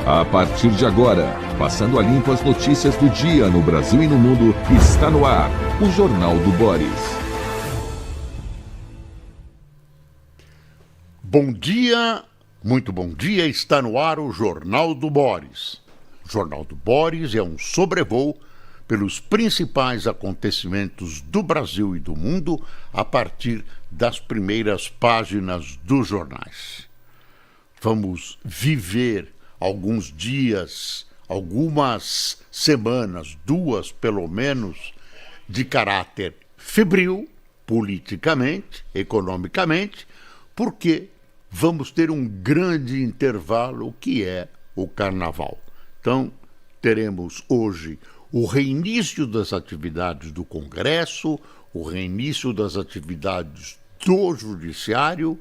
A partir de agora, passando a limpo as notícias do dia no Brasil e no mundo, está no ar o Jornal do Boris. Bom dia, muito bom dia, está no ar o Jornal do Boris. O Jornal do Boris é um sobrevoo pelos principais acontecimentos do Brasil e do mundo a partir das primeiras páginas dos jornais. Vamos viver alguns dias, algumas semanas, 2 pelo menos, de caráter febril, politicamente, economicamente, porque vamos ter um grande intervalo que é o Carnaval. Então, teremos hoje o reinício das atividades do Congresso, o reinício das atividades do Judiciário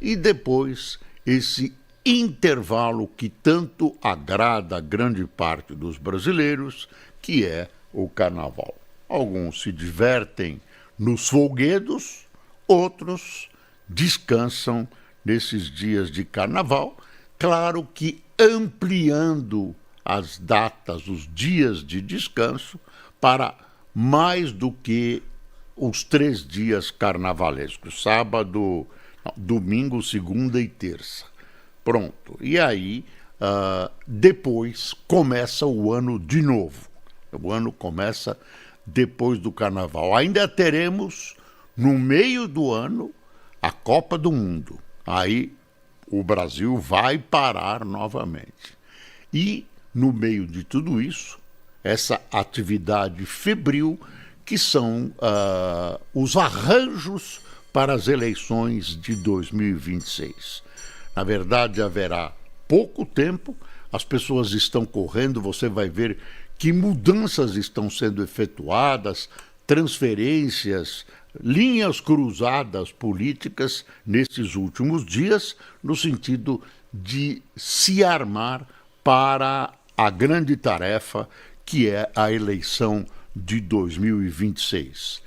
e depois esse intervalo que tanto agrada a grande parte dos brasileiros, que é o Carnaval. Alguns se divertem nos folguedos, outros descansam nesses dias de Carnaval, claro que ampliando as datas, os dias de descanso, para mais do que os 3 dias carnavalescos, sábado, domingo, segunda e terça. Pronto, e aí depois começa o ano de novo. O ano começa depois do Carnaval. Ainda teremos, no meio do ano, a Copa do Mundo. Aí o Brasil vai parar novamente. E, no meio de tudo isso, essa atividade febril, que são os arranjos para as eleições de 2026. Na verdade, haverá pouco tempo, as pessoas estão correndo, você vai ver que mudanças estão sendo efetuadas, transferências, linhas cruzadas políticas nesses últimos dias, no sentido de se armar para a grande tarefa que é a eleição de 2026.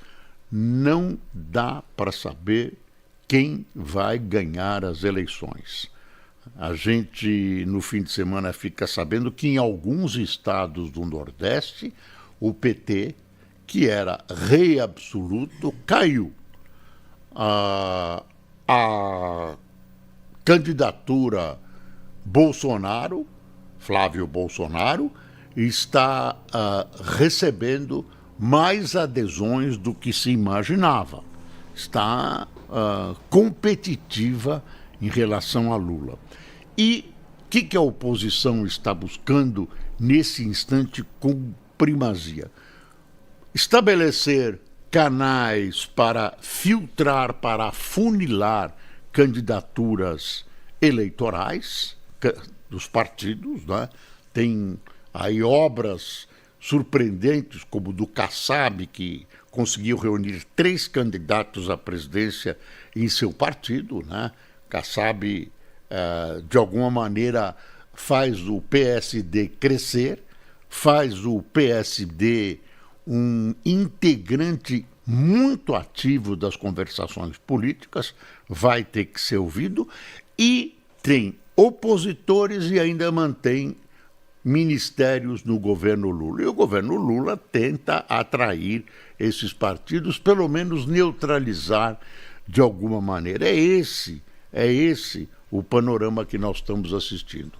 Não dá para saber quem vai ganhar as eleições. A gente, no fim de semana, fica sabendo que em alguns estados do Nordeste, o PT, que era rei absoluto, caiu. A candidatura Bolsonaro, Flávio Bolsonaro, está recebendo mais adesões do que se imaginava. Está competitiva em relação a Lula. E o que a oposição está buscando nesse instante com primazia? Estabelecer canais para filtrar, para afunilar candidaturas eleitorais dos partidos, né? Tem aí obras surpreendentes, como do Kassab, que conseguiu reunir 3 candidatos à presidência em seu partido, né? Kassab, de alguma maneira, faz o PSD crescer, faz o PSD um integrante muito ativo das conversações políticas, vai ter que ser ouvido, e tem opositores e ainda mantém ministérios no governo Lula. E o governo Lula tenta atrair esses partidos, pelo menos neutralizar de alguma maneira. É esse o panorama que nós estamos assistindo.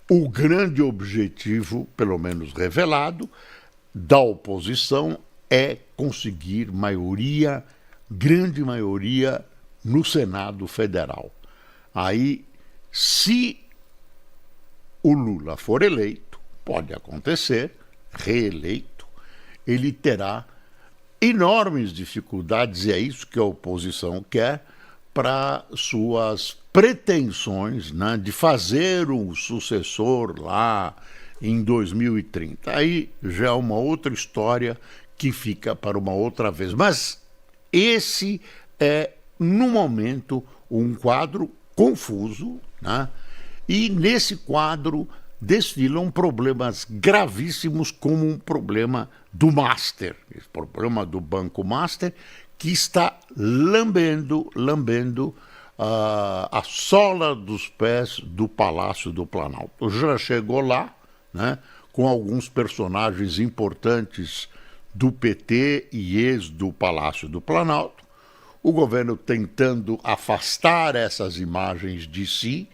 O grande objetivo, pelo menos revelado, da oposição é conseguir maioria, grande maioria, no Senado Federal. Aí, se o Lula for eleito, pode acontecer, reeleito, ele terá enormes dificuldades, e é isso que a oposição quer, para suas pretensões, né, de fazer um sucessor lá em 2030. Aí já é uma outra história que fica para uma outra vez. Mas esse é, no momento, um quadro confuso, né? E nesse quadro desfilam problemas gravíssimos, como um problema do Master, esse problema do Banco Master, que está lambendo a sola dos pés do Palácio do Planalto. Já chegou lá, né, com alguns personagens importantes do PT e ex do Palácio do Planalto, o governo tentando afastar essas imagens de si,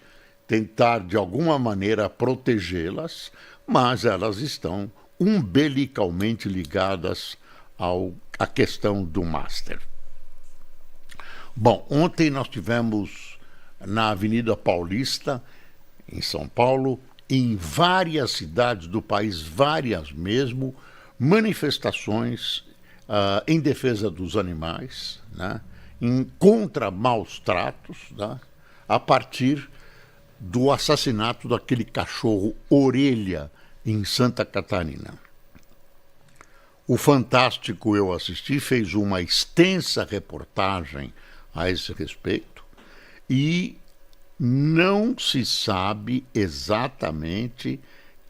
tentar de alguma maneira protegê-las, mas elas estão umbilicalmente ligadas à questão do Master. Bom, ontem nós tivemos na Avenida Paulista, em São Paulo, em várias cidades do país, várias mesmo, manifestações em defesa dos animais, né, contra maus tratos, né, a partir do assassinato daquele cachorro Orelha em Santa Catarina. O Fantástico, eu assisti, fez uma extensa reportagem a esse respeito e não se sabe exatamente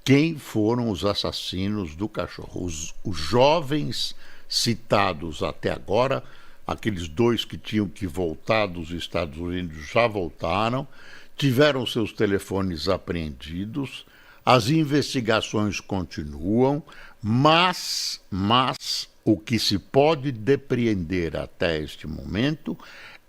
quem foram os assassinos do cachorro. Os jovens citados até agora, aqueles 2 que tinham que voltar dos Estados Unidos já voltaram, tiveram seus telefones apreendidos, as investigações continuam, mas o que se pode depreender até este momento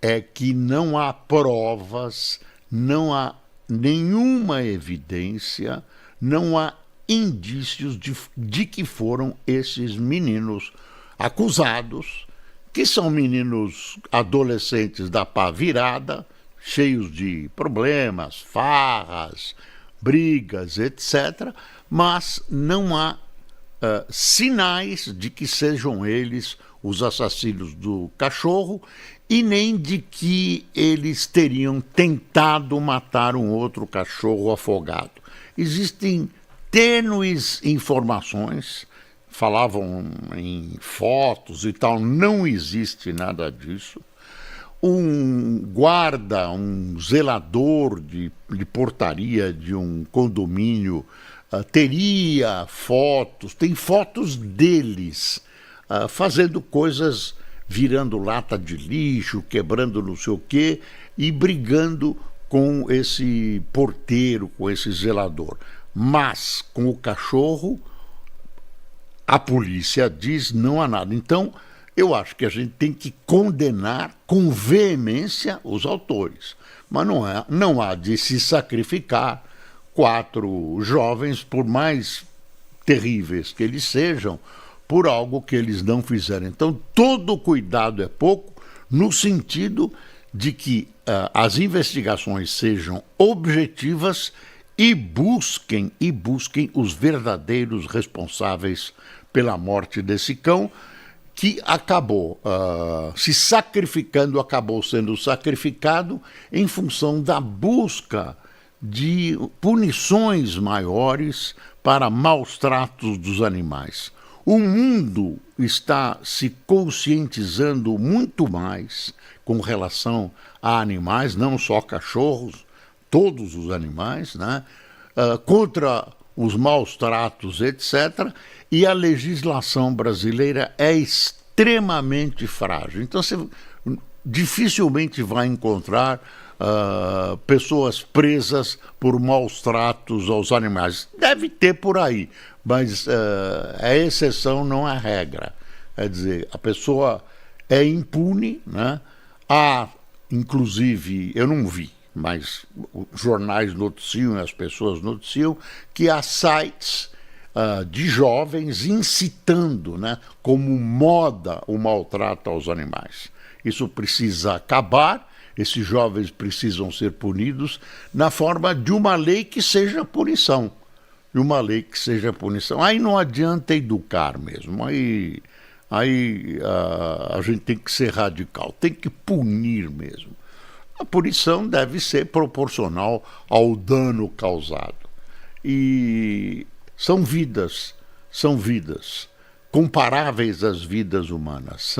é que não há provas, não há nenhuma evidência, não há indícios de que foram esses meninos acusados, que são meninos adolescentes da pá virada, cheios de problemas, farras, brigas, etc., mas não há sinais de que sejam eles os assassinos do cachorro e nem de que eles teriam tentado matar um outro cachorro afogado. Existem tênues informações, falavam em fotos e tal, não existe nada disso. Um guarda, um zelador de portaria de um condomínio teria fotos, tem fotos deles fazendo coisas, virando lata de lixo, quebrando não sei o quê e brigando com esse porteiro, com esse zelador. Mas com o cachorro, a polícia diz não há nada. Então, eu acho que a gente tem que condenar com veemência os autores. Mas não há de se sacrificar 4 jovens, por mais terríveis que eles sejam, por algo que eles não fizeram. Então, todo cuidado é pouco, no sentido de que as investigações sejam objetivas e busquem os verdadeiros responsáveis pela morte desse cão, que acabou acabou sendo sacrificado em função da busca de punições maiores para maus tratos dos animais. O mundo está se conscientizando muito mais com relação a animais, não só cachorros, todos os animais, né? Contra os maus tratos, etc., e a legislação brasileira é extremamente frágil. Então, você dificilmente vai encontrar pessoas presas por maus tratos aos animais. Deve ter por aí, mas é exceção, não é regra. Quer dizer, a pessoa é impune, né? Há, inclusive, eu não vi, mas os jornais noticiam, as pessoas noticiam, que há sites de jovens incitando, né, como moda o maltrato aos animais. Isso precisa acabar, esses jovens precisam ser punidos na forma de uma lei que seja punição. De uma lei que seja punição. Aí não adianta educar mesmo, aí a gente tem que ser radical, tem que punir mesmo. A punição deve ser proporcional ao dano causado. E são vidas comparáveis às vidas humanas.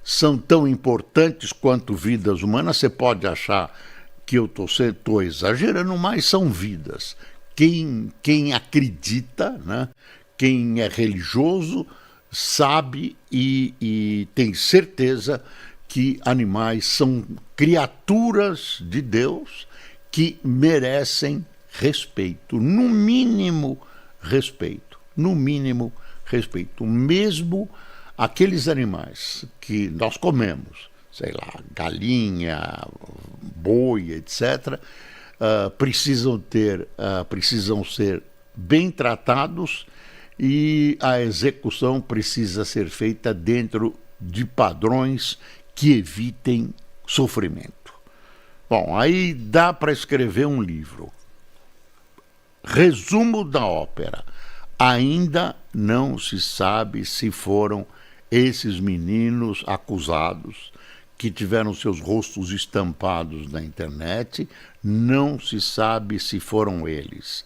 São tão importantes quanto vidas humanas. Você pode achar que eu estou exagerando, mas são vidas. Quem acredita, né, quem é religioso, sabe e tem certeza que animais são criaturas de Deus que merecem respeito, no mínimo respeito, no mínimo respeito. Mesmo aqueles animais que nós comemos, sei lá, galinha, boi, etc., precisam ser bem tratados e a execução precisa ser feita dentro de padrões que evitem sofrimento. Bom, aí dá para escrever um livro. Resumo da ópera. Ainda não se sabe se foram esses meninos acusados que tiveram seus rostos estampados na internet, não se sabe se foram eles.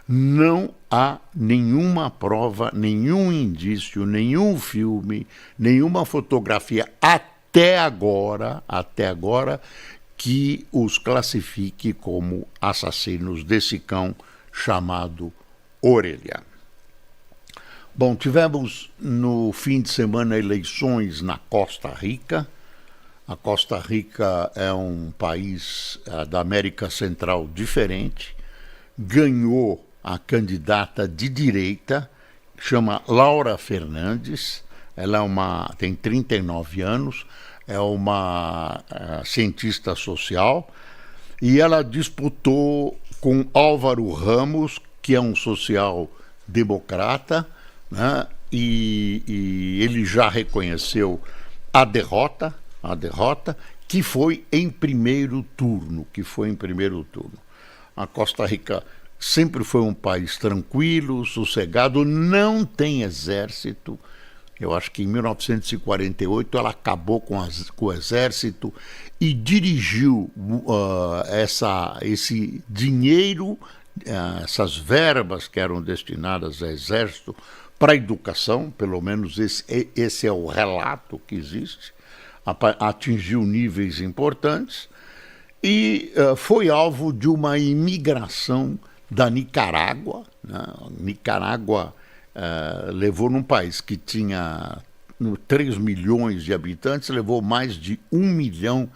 Não há nenhuma prova, nenhum indício, nenhum filme, nenhuma fotografia até agora, que os classifique como assassinos desse cão chamado Orelha. Bom, tivemos no fim de semana eleições na Costa Rica. A Costa Rica é um país da América Central diferente. Ganhou a candidata de direita, chama Laura Fernandes. Ela tem 39 anos, é uma cientista social, e ela disputou com Álvaro Ramos, que é um social-democrata, né? E ele já reconheceu a derrota, que foi em primeiro turno, A Costa Rica sempre foi um país tranquilo, sossegado, não tem exército. Eu acho que em 1948 ela acabou com o exército e dirigiu esse dinheiro, essas verbas que eram destinadas ao exército para a educação, pelo menos esse é o relato que existe, atingiu níveis importantes e foi alvo de uma imigração da Nicarágua. Né? Nicarágua levou, num país que tinha 3 milhões de habitantes, levou mais de 1 milhão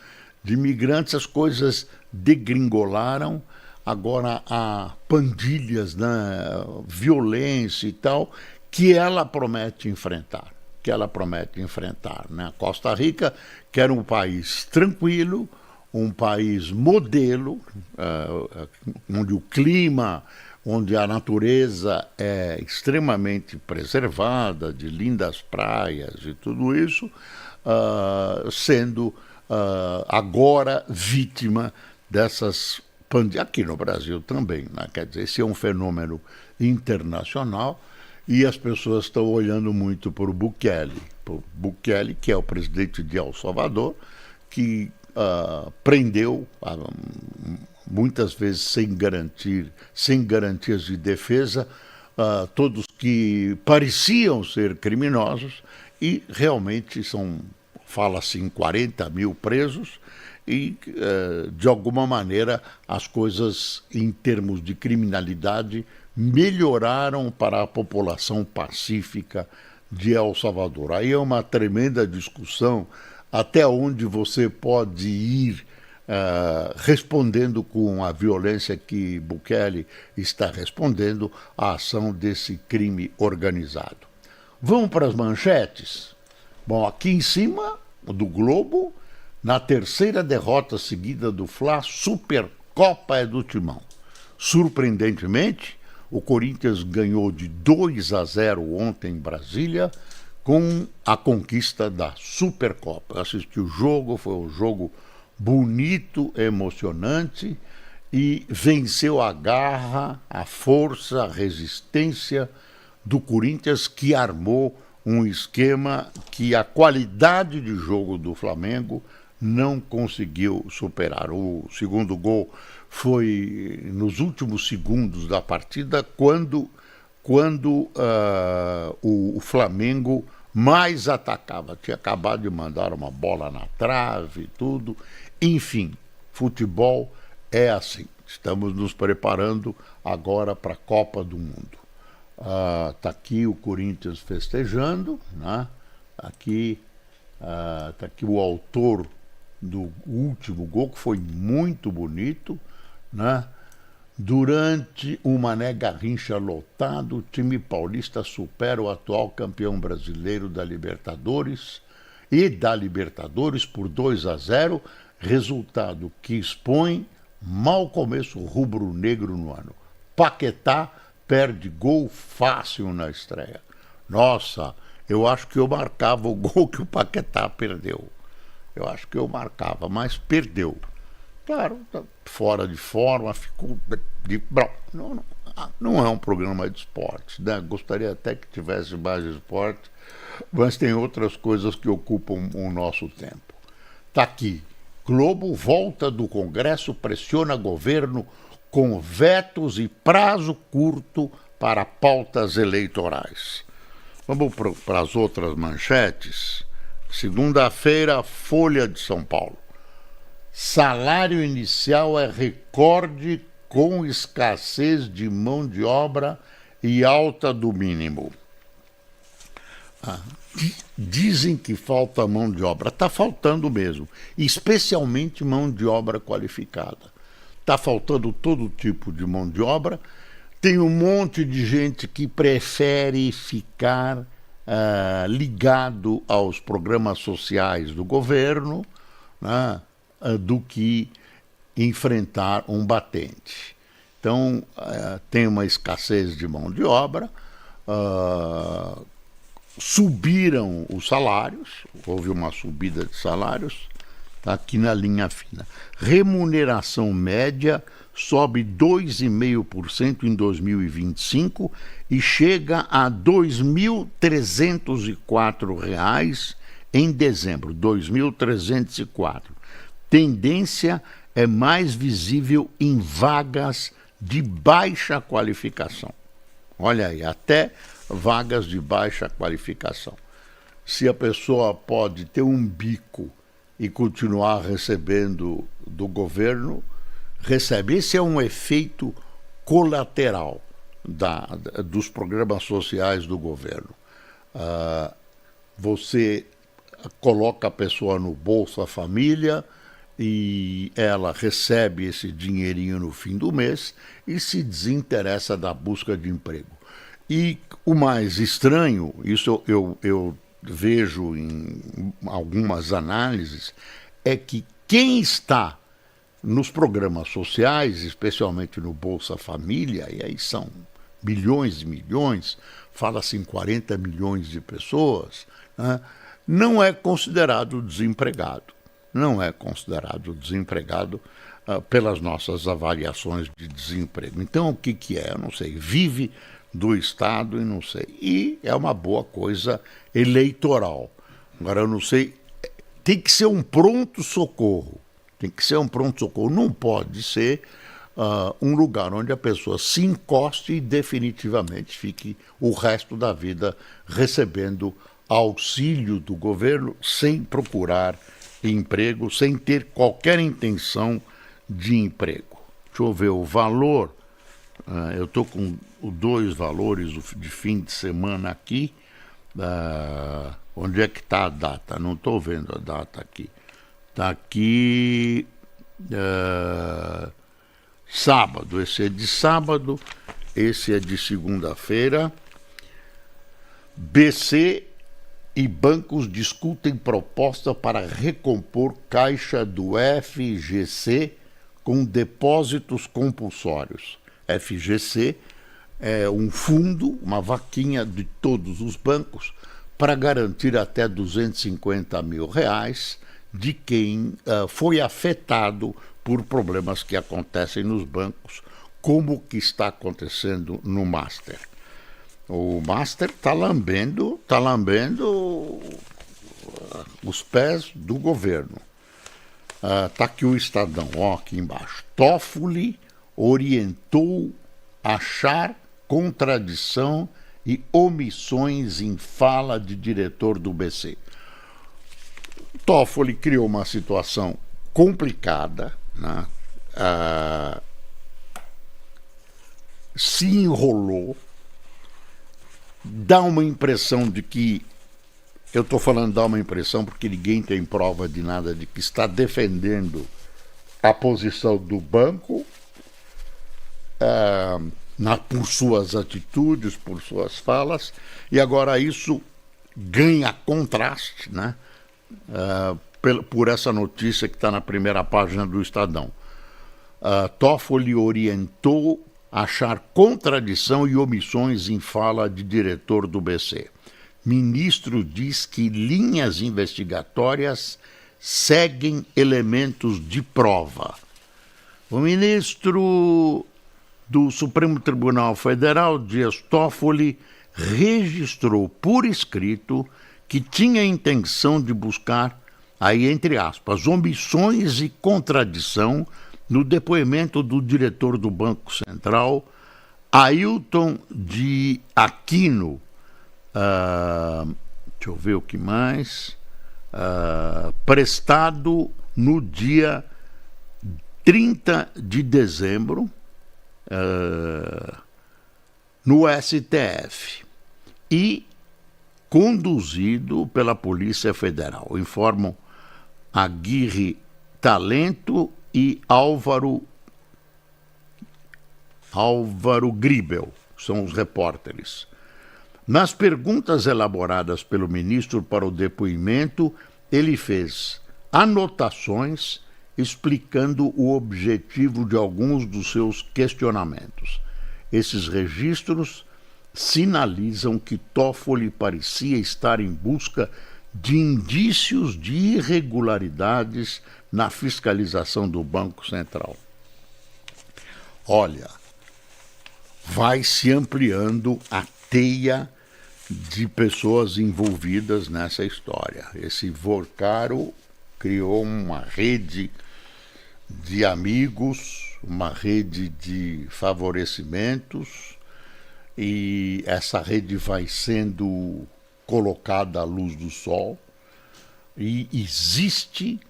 de imigrantes. As coisas degringolaram, agora há pandilhas, né, violência e tal, que ela promete enfrentar. Né? A Costa Rica, que era um país tranquilo, um país modelo, onde o clima, onde a natureza é extremamente preservada, de lindas praias e tudo isso, sendo agora vítima dessas pandilhas, aqui no Brasil também, né? Quer dizer, esse é um fenômeno internacional e as pessoas estão olhando muito por Bukele, que é o presidente de El Salvador, que prendeu, muitas vezes sem garantias de defesa, todos que pareciam ser criminosos, e realmente fala-se em 40 mil presos, e de alguma maneira as coisas em termos de criminalidade melhoraram para a população pacífica de El Salvador. Aí é uma tremenda discussão até onde você pode ir respondendo com a violência que Bukele está respondendo à ação desse crime organizado. Vamos para as manchetes? Bom, aqui em cima do Globo, na terceira derrota seguida do Fla, Supercopa é do Timão. Surpreendentemente, o Corinthians ganhou de 2-0 ontem em Brasília, com a conquista da Supercopa. Eu assisti o jogo, foi um jogo bonito, emocionante, e venceu a garra, a força, a resistência do Corinthians, que armou um esquema que a qualidade de jogo do Flamengo não conseguiu superar. O segundo gol foi nos últimos segundos da partida, quando o Flamengo mais atacava. Tinha acabado de mandar uma bola na trave e tudo. Enfim, futebol é assim. Estamos nos preparando agora para a Copa do Mundo. Está aqui o Corinthians festejando, né? Aqui Tá aqui o autor do último gol, que foi muito bonito, né? Durante o Mané Garrincha lotado, o time paulista supera o atual campeão brasileiro da Libertadores por 2-0, resultado que expõe mau começo rubro-negro no ano. Paquetá perde gol fácil na estreia. Nossa, eu acho que eu marcava o gol que o Paquetá perdeu. Eu acho que eu marcava, mas perdeu. Claro, fora de forma, ficou... Não é um programa de esportes, né? Gostaria até que tivesse mais esporte, mas tem outras coisas que ocupam o nosso tempo. Está aqui. Globo, volta do Congresso, pressiona governo com vetos e prazo curto para pautas eleitorais. Vamos para as outras manchetes. Segunda-feira, Folha de São Paulo. Salário inicial é recorde com escassez de mão de obra e alta do mínimo. Dizem que falta mão de obra. Está faltando mesmo, especialmente mão de obra qualificada. Está faltando todo tipo de mão de obra. Tem um monte de gente que prefere ficar ligado aos programas sociais do governo, né, do que enfrentar um batente. Então, tem uma escassez de mão de obra, subiram os salários, houve uma subida de salários, tá aqui na linha fina. Remuneração média sobe 2,5% em 2025 e chega a R$ 2.304 em dezembro, 2.304. Tendência é mais visível em vagas de baixa qualificação. Olha aí, até vagas de baixa qualificação. Se a pessoa pode ter um bico e continuar recebendo do governo, recebe. Esse é um efeito colateral dos programas sociais do governo. Você coloca a pessoa no Bolsa Família e ela recebe esse dinheirinho no fim do mês e se desinteressa da busca de emprego. E o mais estranho, isso eu vejo em algumas análises, é que quem está nos programas sociais, especialmente no Bolsa Família, e aí são milhões e milhões, fala-se em 40 milhões de pessoas, né, não é considerado desempregado. Não é considerado desempregado pelas nossas avaliações de desemprego. Então, o que é? Eu não sei. Vive do Estado e não sei. E é uma boa coisa eleitoral. Agora, eu não sei. Tem que ser um pronto-socorro. Tem que ser um pronto-socorro. Não pode ser um lugar onde a pessoa se encoste e definitivamente fique o resto da vida recebendo auxílio do governo sem procurar emprego, sem ter qualquer intenção de emprego. Deixa eu ver o valor. Eu estou com dois valores de fim de semana aqui. Onde é que está a data? Não estou vendo a data aqui. Está aqui sábado. Esse é de sábado, esse é de segunda-feira. BC e bancos discutem proposta para recompor caixa do FGC com depósitos compulsórios. FGC é um fundo, uma vaquinha de todos os bancos para garantir até R$ 250 mil de quem foi afetado por problemas que acontecem nos bancos, como o que está acontecendo no Master. O Master está lambendo os pés do governo. Está aqui o Estadão, aqui embaixo. Toffoli orientou achar contradição e omissões em fala de diretor do BC. Toffoli criou uma situação complicada, né? Se enrolou, dá uma impressão de que eu estou falando, dá uma impressão, porque ninguém tem prova de nada, de que está defendendo a posição do banco por suas atitudes, por suas falas, e agora isso ganha contraste, né, por essa notícia que está na primeira página do Estadão. Toffoli orientou a achar contradição e omissões em fala de diretor do BC. Ministro diz que linhas investigatórias seguem elementos de prova. O ministro do Supremo Tribunal Federal, Dias Toffoli, registrou por escrito que tinha intenção de buscar, aí entre aspas, omissões e contradição no depoimento do diretor do Banco Central, Ailton de Aquino. Deixa eu ver o que mais. Prestado no dia 30 de dezembro no STF e conduzido pela Polícia Federal. Informam Aguirre Talento e Álvaro Gribel, são os repórteres. Nas perguntas elaboradas pelo ministro para o depoimento, ele fez anotações explicando o objetivo de alguns dos seus questionamentos. Esses registros sinalizam que Toffoli parecia estar em busca de indícios de irregularidades na fiscalização do Banco Central. Olha, vai se ampliando a teia de pessoas envolvidas nessa história. Esse Vorcaro criou uma rede de amigos, uma rede de favorecimentos, e essa rede vai sendo colocada à luz do sol, e existe,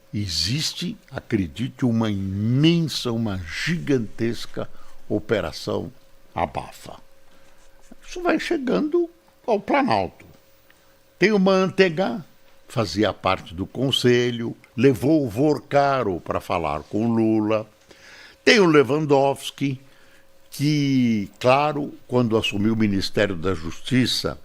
acredite, uma imensa, uma gigantesca operação abafa. Isso vai chegando ao Planalto. Tem o Mantega, fazia parte do conselho, levou o Vorcaro para falar com o Lula. Tem o Lewandowski, que, claro, quando assumiu o Ministério da Justiça,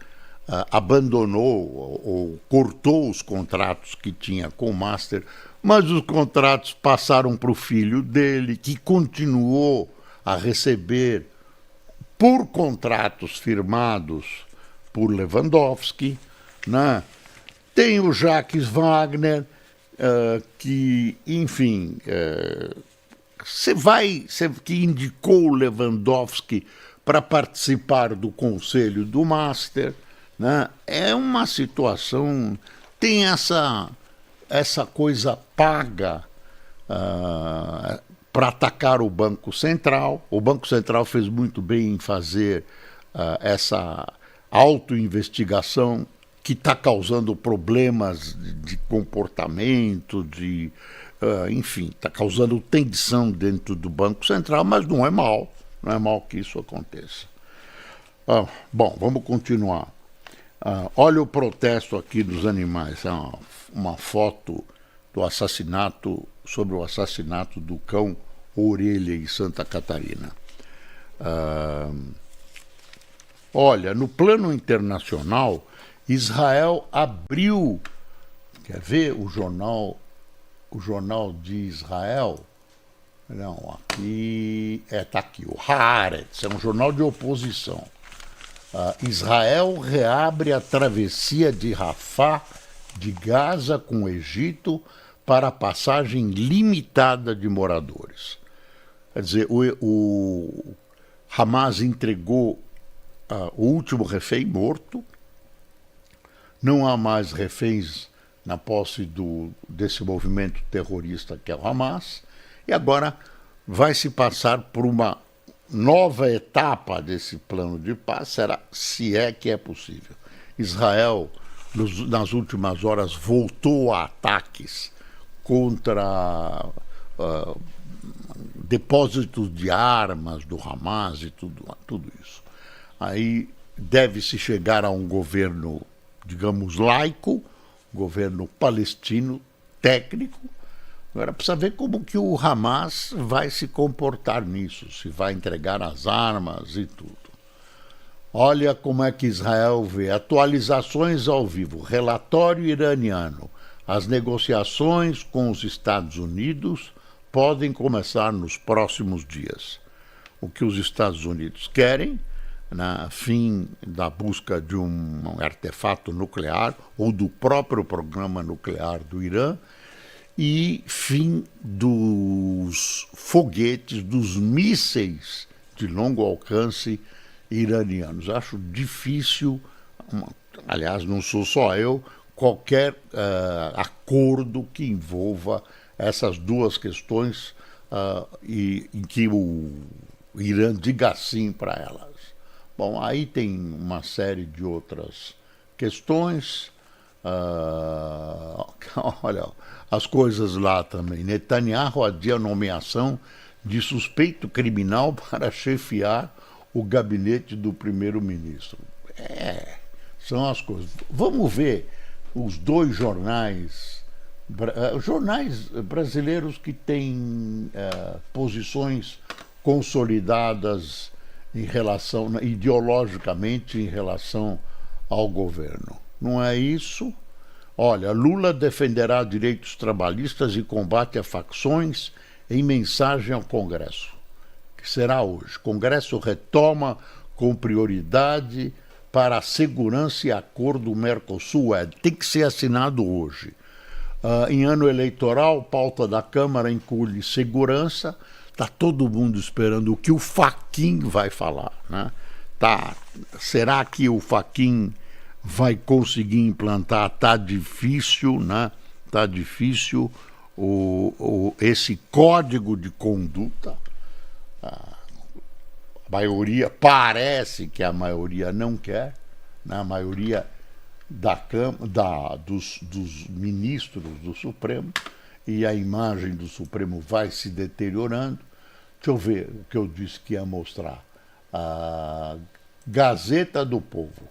abandonou ou cortou os contratos que tinha com o Master, mas os contratos passaram para o filho dele, que continuou a receber por contratos firmados por Lewandowski, né? Tem o Jacques Wagner, que, enfim, que indicou o Lewandowski para participar do conselho do Master, né? É uma situação, tem essa coisa paga para atacar o Banco Central. O Banco Central fez muito bem em fazer essa autoinvestigação que está causando problemas de comportamento, enfim, está causando tensão dentro do Banco Central, mas não é mal que isso aconteça. Bom, vamos continuar. Olha o protesto aqui dos animais, uma foto sobre o assassinato do cão Orelha em Santa Catarina. Olha, no plano internacional, Israel abriu, quer ver o jornal de Israel? Não, aqui, está aqui, o Haaretz, é um jornal de oposição. Israel reabre a travessia de Rafah, de Gaza com o Egito, para a passagem limitada de moradores. Quer dizer, o Hamas entregou o último refém morto, não há mais reféns na posse desse movimento terrorista que é o Hamas, e agora vai se passar por uma nova etapa desse plano de paz, se é que é possível. Israel, nas últimas horas, voltou a ataques contra depósitos de armas do Hamas e tudo isso. Aí deve-se chegar a um governo, digamos, laico, governo palestino técnico. Agora precisa ver como que o Hamas vai se comportar nisso, se vai entregar as armas e tudo. Olha como é que Israel vê atualizações ao vivo, relatório iraniano. As negociações com os Estados Unidos podem começar nos próximos dias. O que os Estados Unidos querem, fim da busca de um artefato nuclear ou do próprio programa nuclear do Irã, e fim dos foguetes, dos mísseis de longo alcance iranianos. Acho difícil, aliás, não sou só eu, qualquer acordo que envolva essas duas questões e em que o Irã diga sim para elas. Bom, aí tem uma série de outras questões. Olha, as coisas lá também. Netanyahu adia a nomeação de suspeito criminal para chefiar o gabinete do primeiro-ministro. São as coisas. Vamos ver os dois jornais brasileiros que têm posições consolidadas em relação, ideologicamente, em relação ao governo. Não é isso? Olha, Lula defenderá direitos trabalhistas e combate a facções em mensagem ao Congresso, que será hoje. Congresso retoma com prioridade para a segurança e acordo Mercosul. Tem que ser assinado hoje. Em ano eleitoral, pauta da Câmara inclui segurança. Está todo mundo esperando o que o Fachin vai falar, né? Será que o Fachin vai conseguir implantar? Está difícil, né? Está difícil esse código de conduta. A maioria, parece que a maioria não quer, né? A maioria dos ministros do Supremo, e a imagem do Supremo vai se deteriorando. Deixa eu ver o que eu disse que ia mostrar. A Gazeta do Povo,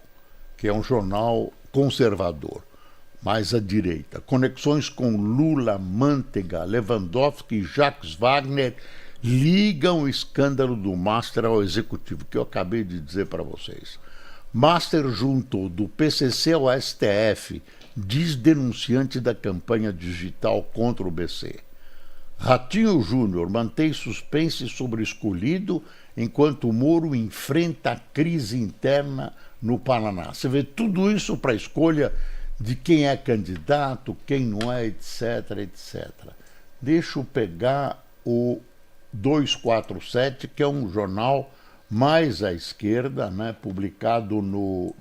que é um jornal conservador, mais à direita. Conexões com Lula, Manteiga, Lewandowski e Jacques Wagner ligam o escândalo do Master ao Executivo, que eu acabei de dizer para vocês. Master juntou do PCC ao STF, diz denunciante da campanha digital contra o BC. Ratinho Júnior mantém suspense sobre o escolhido enquanto Moro enfrenta a crise interna no Paraná. Você vê tudo isso para a escolha de quem é candidato, quem não é, etc, etc. Deixa eu pegar o 247, que é um jornal mais à esquerda, né, publicado no...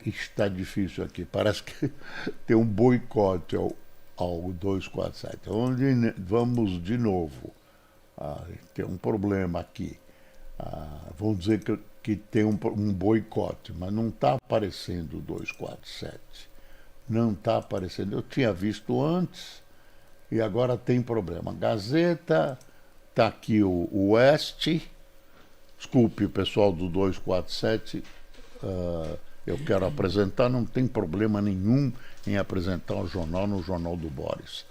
Está difícil aqui, parece que tem um boicote ao 247. Vamos de novo. Tem um problema aqui. Vamos dizer que tem um boicote, mas não está aparecendo o 247. Não está aparecendo. Eu tinha visto antes e agora tem problema. Gazeta, está aqui o Oeste. Desculpe, o pessoal do 247. Eu quero apresentar, não tem problema nenhum em apresentar o jornal no Jornal do Boris.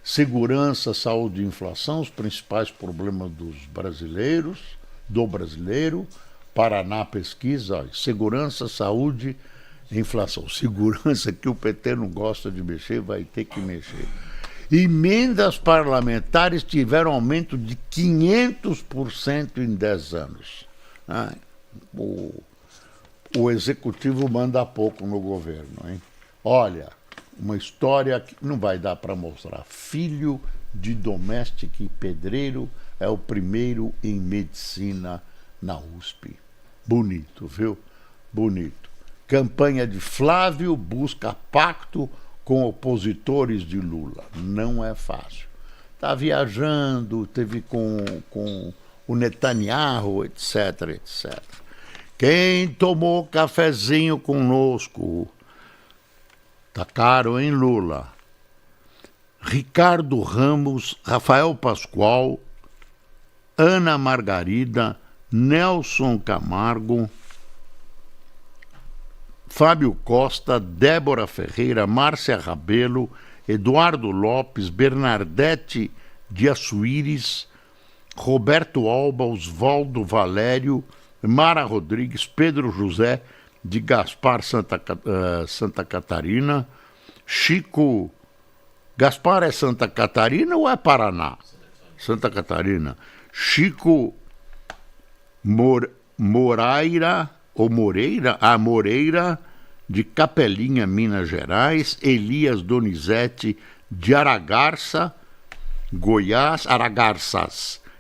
Segurança, saúde e inflação, os principais problemas dos brasileiros, do brasileiro. Paraná pesquisa, segurança, saúde e inflação. Segurança que o PT não gosta de mexer, vai ter que mexer. Emendas parlamentares tiveram aumento de 500% em 10 anos. O executivo manda pouco no governo, hein? Olha, uma história que não vai dar para mostrar. Filho de doméstico e pedreiro é o primeiro em medicina na USP. Bonito, viu? Bonito. Campanha de Flávio busca pacto com opositores de Lula. Não é fácil. Está viajando, teve com o Netanyahu, etc, etc. Quem tomou cafezinho conosco? Tá caro, hein, Lula? Ricardo Ramos, Rafael Pascoal, Ana Margarida, Nelson Camargo, Fábio Costa, Débora Ferreira, Márcia Rabelo, Eduardo Lopes, Bernadette de Assuíris, Roberto Alba, Osvaldo Valério, Mara Rodrigues, Pedro José de Gaspar, Santa Catarina, Chico... Gaspar é Santa Catarina ou é Paraná? Santa Catarina. Chico Moreira, Moreira, de Capelinha, Minas Gerais, Elias Donizete de Aragarças,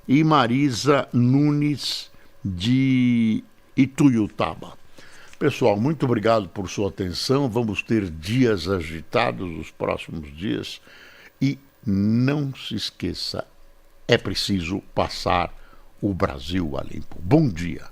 e Marisa Nunes de Ituiutaba. Pessoal, muito obrigado por sua atenção. Vamos ter dias agitados nos próximos dias. E não se esqueça, é preciso passar o Brasil a limpo. Bom dia.